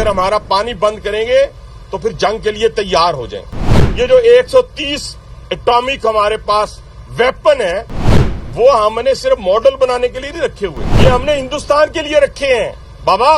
अगर हमारा पानी बंद करेंगे तो फिर जंग के लिए तैयार हो जाएं। ये जो 130 एटॉमिक हमारे पास वेपन है वो हमने सिर्फ मॉडल बनाने के लिए नहीं रखे हुए, ये हमने हिंदुस्तान के लिए रखे हैं बाबा।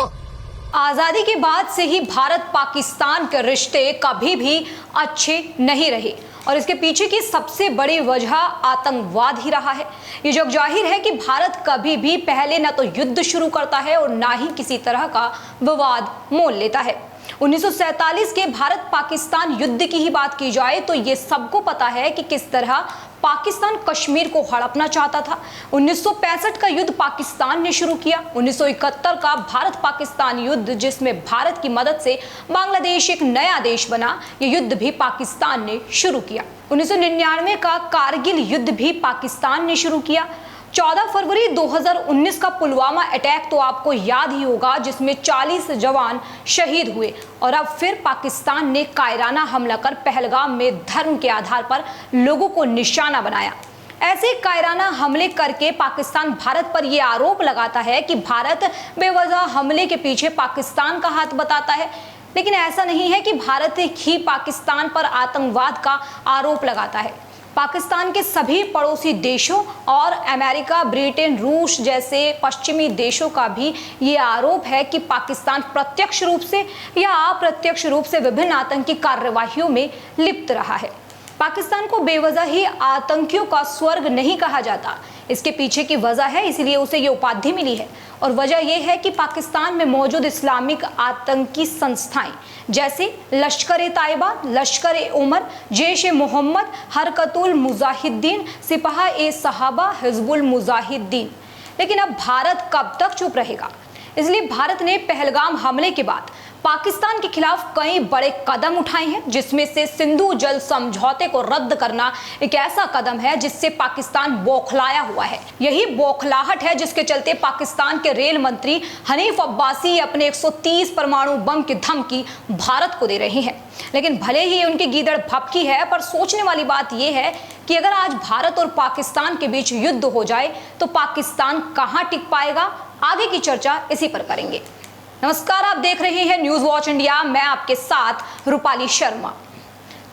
आजादी के बाद से ही भारत पाकिस्तान के रिश्ते कभी भी अच्छे नहीं रहे और इसके पीछे की सबसे बड़ी वजह आतंकवाद ही रहा है। ये जग जाहिर है कि भारत कभी भी पहले न तो युद्ध शुरू करता है और ना ही किसी तरह का विवाद मोल लेता है। 1947 के भारत पाकिस्तान युद्ध की ही बात की जाए तो ये सबको पता है कि किस तरह पाकिस्तान कश्मीर को हड़पना चाहता था। 1965 का युद्ध पाकिस्तान ने शुरू किया। 1971 का भारत पाकिस्तान युद्ध जिसमें भारत की मदद से बांग्लादेश एक नया देश बना, ये युद्ध भी पाकिस्तान ने शुरू किया। 1999 का कारगिल युद्ध भी पाकिस्तान ने शुरू किया। 14 फरवरी 2019 का पुलवामा अटैक तो आपको याद ही होगा जिसमें 40 जवान शहीद हुए और अब फिर पाकिस्तान ने कायराना हमला कर पहलगाम में धर्म के आधार पर लोगों को निशाना बनाया। ऐसे कायराना हमले करके पाकिस्तान भारत पर यह आरोप लगाता है कि भारत बेवजह हमले के पीछे पाकिस्तान का हाथ बताता है, लेकिन ऐसा नहीं है कि भारत ही पाकिस्तान पर आतंकवाद का आरोप लगाता है। पाकिस्तान के सभी पड़ोसी देशों और अमेरिका, ब्रिटेन, रूस जैसे पश्चिमी देशों का भी ये आरोप है कि पाकिस्तान प्रत्यक्ष रूप से या अप्रत्यक्ष रूप से विभिन्न आतंकी कार्यवाहियों में लिप्त रहा है। पाकिस्तान को बेवजह ही आतंकियों का स्वर्ग नहीं कहा जाता, इसके पीछे की वजह है, इसलिए उसे ये उपाधि मिली है। और वजह यह है कि पाकिस्तान में मौजूद इस्लामिक आतंकी संस्थाएं जैसे लश्कर-ए-ताइबा, लश्कर-ए-उमर, जैश-ए-मोहम्मद, हरकतुल मुजाहिदीन, सिपाह-ए-सहाबा, हिजबुल मुजाहिदीन। लेकिन अब भारत कब तक चुप रहेगा? इसलिए भारत ने पहलगाम हमले के बाद पाकिस्तान के खिलाफ कई बड़े कदम उठाए हैं, जिसमें से सिंधु जल समझौते को रद्द करना एक ऐसा कदम है जिससे पाकिस्तान बौखलाया हुआ है। यही बौखलाहट है जिसके चलते पाकिस्तान के रेल मंत्री हनीफ अब्बासी अपने 130 परमाणु बम की धमकी भारत को दे रहे हैं। लेकिन भले ही उनकी गीदड़ भपकी है, पर सोचने वाली बात यह है कि अगर आज भारत और पाकिस्तान के बीच युद्ध हो जाए तो पाकिस्तान कहां टिक पाएगा? आगे की चर्चा इसी पर करेंगे। नमस्कार, आप देख रहे हैं न्यूज वॉच इंडिया, मैं आपके साथ रूपाली शर्मा।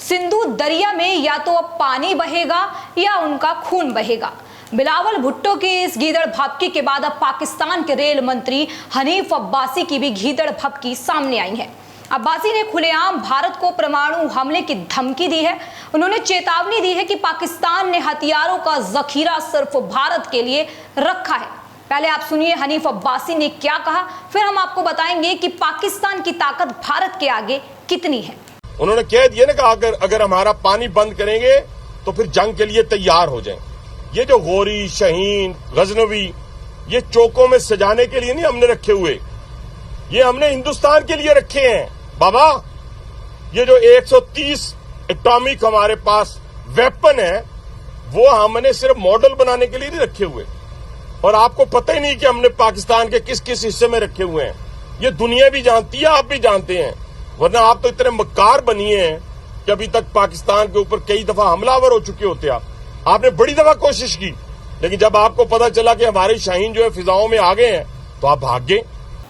सिंधु दरिया में या तो अब पानी बहेगा या उनका खून बहेगा। बिलावल भुट्टो की इस गीदड़ भपकी के बाद अब पाकिस्तान के रेल मंत्री हनीफ अब्बासी की भी गीदड़ भपकी सामने आई है। अब्बासी ने खुलेआम भारत को परमाणु हमले की धमकी दी है। उन्होंने चेतावनी दी है कि पाकिस्तान ने हथियारों का जखीरा सिर्फ भारत के लिए रखा है। पहले आप सुनिए हनीफ अब्बासी ने क्या कहा, फिर हम आपको बताएंगे कि पाकिस्तान की ताकत भारत के आगे कितनी है। उन्होंने कह दिया ना कि अगर हमारा पानी बंद करेंगे तो फिर जंग के लिए तैयार हो जाएं। ये जो गोरी, शहीन, गजनवी, ये चौकों में सजाने के लिए नहीं हमने रखे हुए, ये हमने हिंदुस्तान के लिए रखे हैं बाबा। ये जो 130 एटॉमिक हमारे पास वेपन है वो हमने सिर्फ मॉडल बनाने के लिए नहीं रखे हुए, और आपको पता ही नहीं कि हमने पाकिस्तान के किस किस हिस्से में रखे हुए हैं। ये दुनिया भी जानती है, आप भी जानते हैं, वरना आप तो इतने मक्कार बनिए हैं कि अभी तक पाकिस्तान के ऊपर कई दफा हमलावर हो चुके होते। आपने बड़ी दफा कोशिश की, लेकिन जब आपको पता चला कि हमारे शाहीन जो है फिजाओं में आ गए हैं तो आप भाग गए।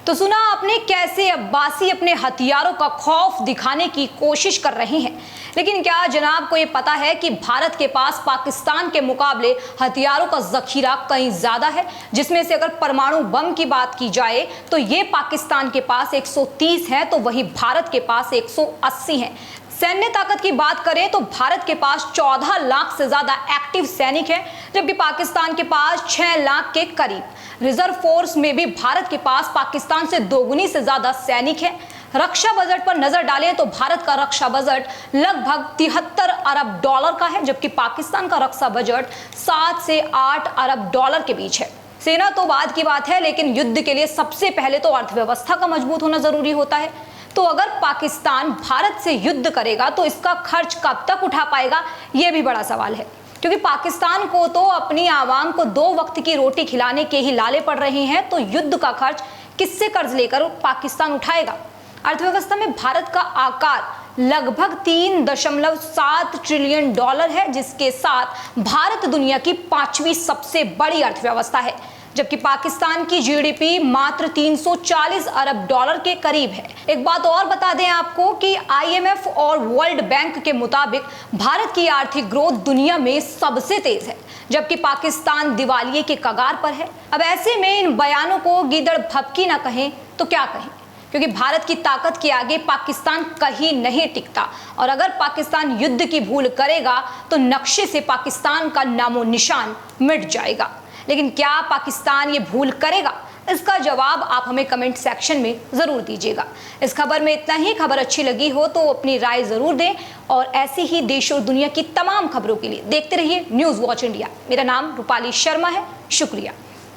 तो सुना आपने कैसे अब्बासी अपने हथियारों का खौफ दिखाने की कोशिश कर रहे हैं, लेकिन क्या जनाब को ये पता है कि भारत के पास पाकिस्तान के मुकाबले हथियारों का जखीरा कहीं ज्यादा है, जिसमें से अगर परमाणु बम की बात की जाए तो ये पाकिस्तान के पास 130 है तो वहीं भारत के पास 180 है। सैन्य ताकत की बात करें तो भारत के पास 14 लाख से ज्यादा एक्टिव सैनिक हैं, जबकि पाकिस्तान के पास 6 लाख के करीब। रिजर्व फोर्स में भी भारत के पास पाकिस्तान से दोगुनी से ज्यादा सैनिक हैं। रक्षा बजट पर नजर डालें तो भारत का रक्षा बजट लगभग 73 अरब डॉलर का है, जबकि पाकिस्तान का रक्षा बजट 7 से 8 अरब डॉलर के बीच है। सेना तो बाद की बात है, लेकिन युद्ध के लिए सबसे पहले तो अर्थव्यवस्था का मजबूत होना जरूरी होता है। तो अगर पाकिस्तान भारत से युद्ध करेगा तो इसका खर्च कब तक उठा पाएगा, यह भी बड़ा सवाल है, क्योंकि पाकिस्तान को तो अपनी आवाम को 2 वक्त की रोटी खिलाने के ही लाले पड़ रहे हैं, तो युद्ध का खर्च किससे कर्ज लेकर पाकिस्तान उठाएगा। अर्थव्यवस्था में भारत का आकार लगभग 3.7 ट्रिलियन डॉलर है, जिसके साथ भारत दुनिया की 5वीं सबसे बड़ी अर्थव्यवस्था है। जबकि पाकिस्तान की जीडीपी मात्र 340 अरब डॉलर के करीब है। एक बात और बता दें आपको कि आईएमएफ और वर्ल्ड बैंक के मुताबिक भारत की आर्थिक ग्रोथ दुनिया में सबसे तेज है, जबकि पाकिस्तान दिवालिये के कगार पर है। अब ऐसे में इन बयानों को गीदड़ भभकी ना कहें तो क्या कहें, क्योंकि भारत की ताकत के आगे पाकिस्तान कहीं नहीं टिकता और अगर पाकिस्तान युद्ध की भूल करेगा तो नक्शे से पाकिस्तान का नामो निशान मिट जाएगा। लेकिन क्या पाकिस्तान ये भूल करेगा? इसका जवाब आप हमें कमेंट सेक्शन में जरूर दीजिएगा। इस खबर में इतना ही। खबर अच्छी लगी हो तो अपनी राय जरूर दें और ऐसी ही देश और दुनिया की तमाम खबरों के लिए देखते रहिए न्यूज़ वॉच इंडिया। मेरा नाम रूपाली शर्मा है। शुक्रिया।